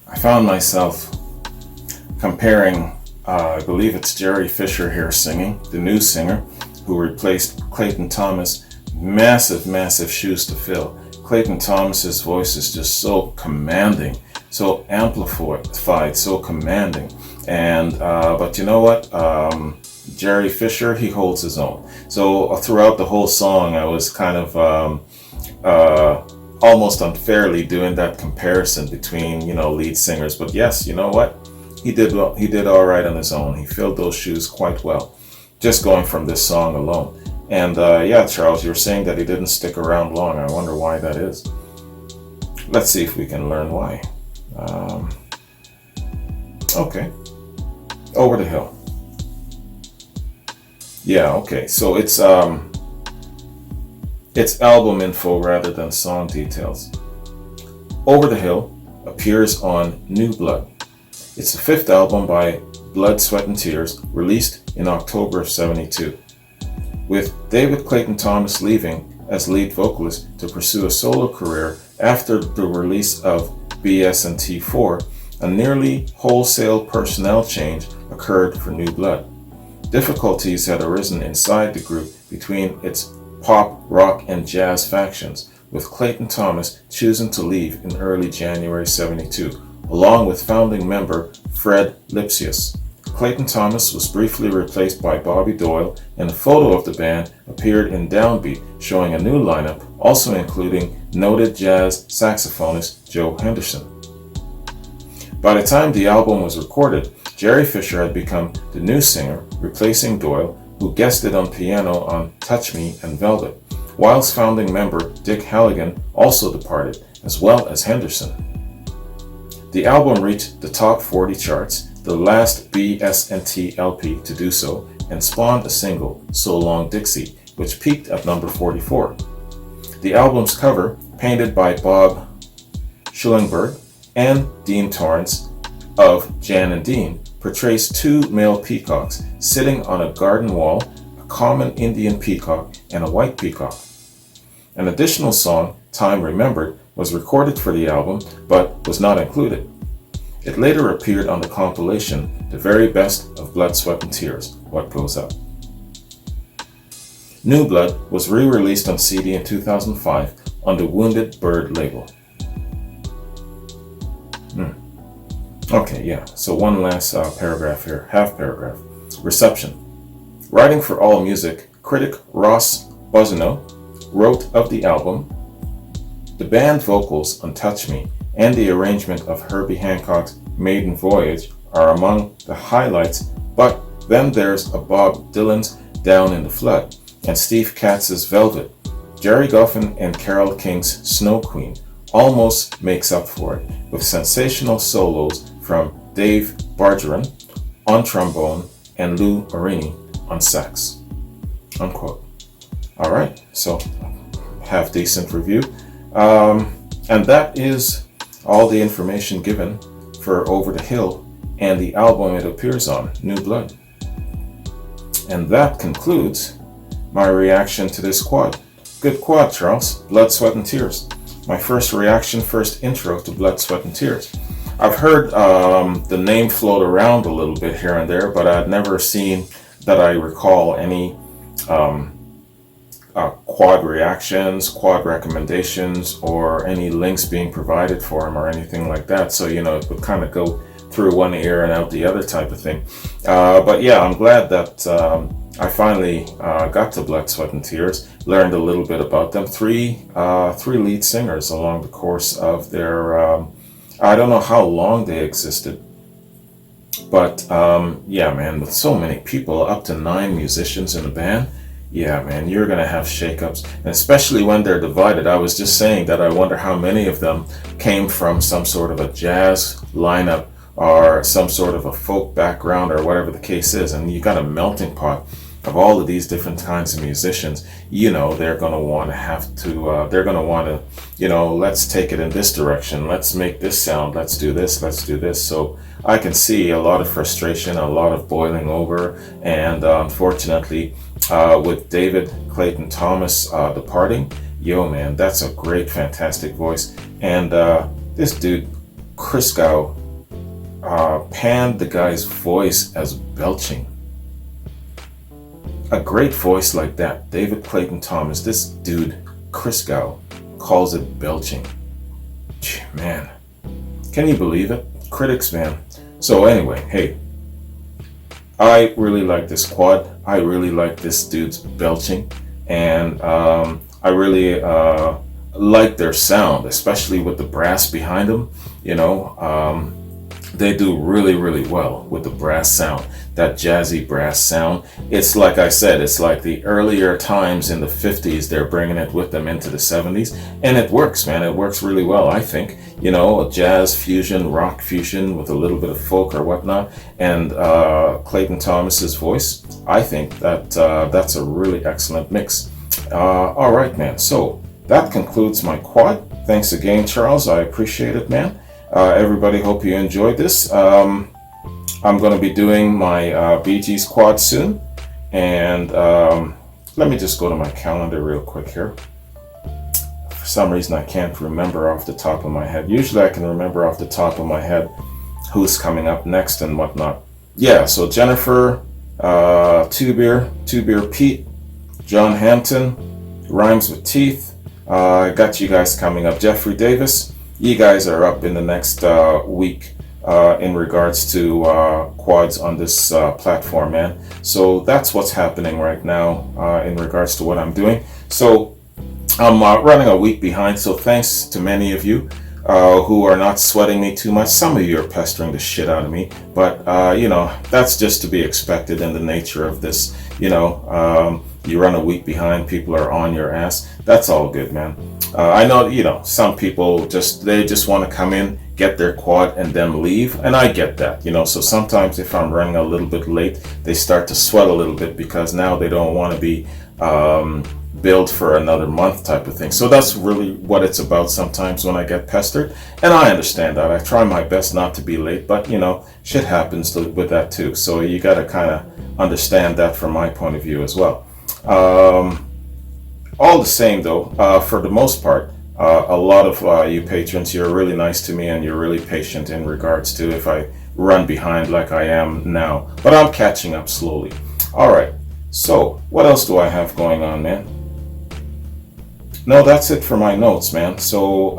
I found myself comparing, I believe it's Jerry Fisher here singing, the new singer, who replaced Clayton Thomas. Massive, massive shoes to fill. Clayton Thomas's voice is just so commanding, so amplified, so commanding. And but you know what? Jerry Fisher, he holds his own. So throughout the whole song, I was kind of almost unfairly doing that comparison between lead singers. But yes, you know what? He did well. He did all right on his own. He filled those shoes quite well, just going from this song alone. And yeah, Charles, you were saying that he didn't stick around long. I wonder why that is. Let's see if we can learn why. Okay, Over the Hill. Yeah, okay. So it's album info rather than song details. Over the Hill appears on New Blood. It's the fifth album by Blood, Sweat and Tears, released in October of '72. With David Clayton Thomas leaving as lead vocalist to pursue a solo career after the release of BS&T 4, a nearly wholesale personnel change occurred for New Blood. Difficulties had arisen inside the group between its pop, rock, and jazz factions, with Clayton Thomas choosing to leave in early January '72, along with founding member Fred Lipsius. Clayton Thomas was briefly replaced by Bobby Doyle, and a photo of the band appeared in Downbeat, showing a new lineup, also including noted jazz saxophonist Joe Henderson. By the time the album was recorded, Jerry Fisher had become the new singer, replacing Doyle, who guested on piano on Touch Me and Velvet, whilst founding member Dick Halligan also departed, as well as Henderson. The album reached the top 40 charts, the last BS&T LP to do so, and spawned a single, So Long Dixie, which peaked at number 44. The album's cover, painted by Bob Schillingberg and Dean Torrance of Jan and Dean, portrays two male peacocks sitting on a garden wall, a common Indian peacock and a white peacock. An additional song, Time Remembered, was recorded for the album but was not included. It later appeared on the compilation The Very Best of Blood, Sweat and Tears, What Goes Up. New Blood was re-released on CD in 2005 on the Wounded Bird label. Okay, yeah, so one last paragraph here, half paragraph. Reception. Writing for AllMusic, critic Ross Bozino wrote of the album, "The band vocals on Touch Me and the arrangement of Herbie Hancock's Maiden Voyage are among the highlights, but then there's a Bob Dylan's Down in the Flood and Steve Katz's Velvet. Jerry Goffin and Carole King's Snow Queen almost makes up for it, with sensational solos from Dave Bargeron on trombone and Lou Marini on sax." Unquote. All right, so half decent review. And that is all the information given for Over the Hill and the album it appears on, New Blood. And that concludes my reaction to this quad. Good quad, Charles. Blood, Sweat and Tears. My first reaction, first intro to Blood, Sweat and Tears. I've heard the name float around a little bit here and there, but I'd never seen that I recall any quad reactions, quad recommendations, or any links being provided for them or anything like that. So, it would kind of go through one ear and out the other type of thing. But yeah, I'm glad that I finally got to Blood, Sweat and Tears, learned a little bit about them. Three lead singers along the course of their, I don't know how long they existed, but yeah, man, with so many people, up to 9 musicians in a band, yeah, man, you're going to have shakeups, and especially when they're divided. I was just saying that I wonder how many of them came from some sort of a jazz lineup or some sort of a folk background or whatever the case is, and you got a melting pot of all of these different kinds of musicians. They're going to want to let's take it in this direction, let's make this sound, let's do this. So I can see a lot of frustration, a lot of boiling over, and unfortunately, with David Clayton Thomas departing, man, that's a great, fantastic voice. And this dude, Christgau panned the guy's voice as belching. A great voice like that, David Clayton Thomas, this dude, Christgau, calls it belching. Man, can you believe it? Critics, man. So anyway, hey, I really like this quad. I really like this dude's belching. And I really like their sound, especially with the brass behind them. You know, they do really, really well with the brass sound, that jazzy brass sound. It's like I said, it's like the earlier times in the 50s, they're bringing it with them into the 70s. And it works, man. It works really well, I think. You know, a jazz fusion, rock fusion with a little bit of folk or whatnot. And Clayton Thomas's voice, I think that that's a really excellent mix. All right, man. So that concludes my quad. Thanks again, Charles. I appreciate it, man. Everybody, hope you enjoyed this. I'm going to be doing my Bee Gees quad soon. And let me just go to my calendar real quick here. For some reason, I can't remember off the top of my head. Usually I can remember off the top of my head who's coming up next and whatnot. Yeah, so Jennifer, Two Beer Pete, John Hampton, Rhymes with Teeth. I got you guys coming up. Jeffrey Davis. You guys are up in the next week in regards to quads on this platform, man. So that's what's happening right now in regards to what I'm doing. So I'm running a week behind, so thanks to many of you who are not sweating me too much. Some of you are pestering the shit out of me, but you know, that's just to be expected in the nature of this. You know, you run a week behind, people are on your ass. That's all good, man. I know, you know, some people they just want to come in, get their quad and then leave, and I get that, you know. So sometimes if I'm running a little bit late, they start to sweat a little bit because now they don't want to be billed for another month type of thing. So that's really what it's about sometimes when I get pestered, and I understand that. I try my best not to be late, but you know, shit happens with that too. So you got to kind of understand that from my point of view as well. All the same though, for the most part, a lot of you patrons, you're really nice to me and you're really patient in regards to if I run behind like I am now. But I'm catching up slowly. All right, so what else do I have going on, man? No, that's it for my notes, man. So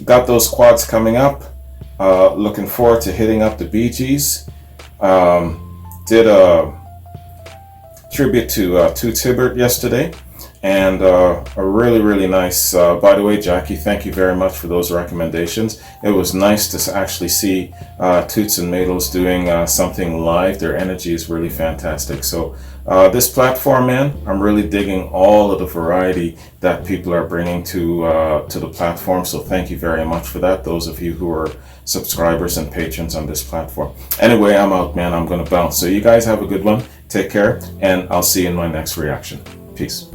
got those quads coming up. Looking forward to hitting up the Bee Gees. Did a tribute to Toots Hibbert yesterday. And a really, really nice, by the way, Jackie, thank you very much for those recommendations. It was nice to actually see Toots and Maytals doing something live. Their energy is really fantastic. So this platform, man, I'm really digging all of the variety that people are bringing to the platform. So thank you very much for that, those of you who are subscribers and patrons on this platform. Anyway, I'm out, man. I'm going to bounce. So you guys have a good one. Take care, and I'll see you in my next reaction. Peace.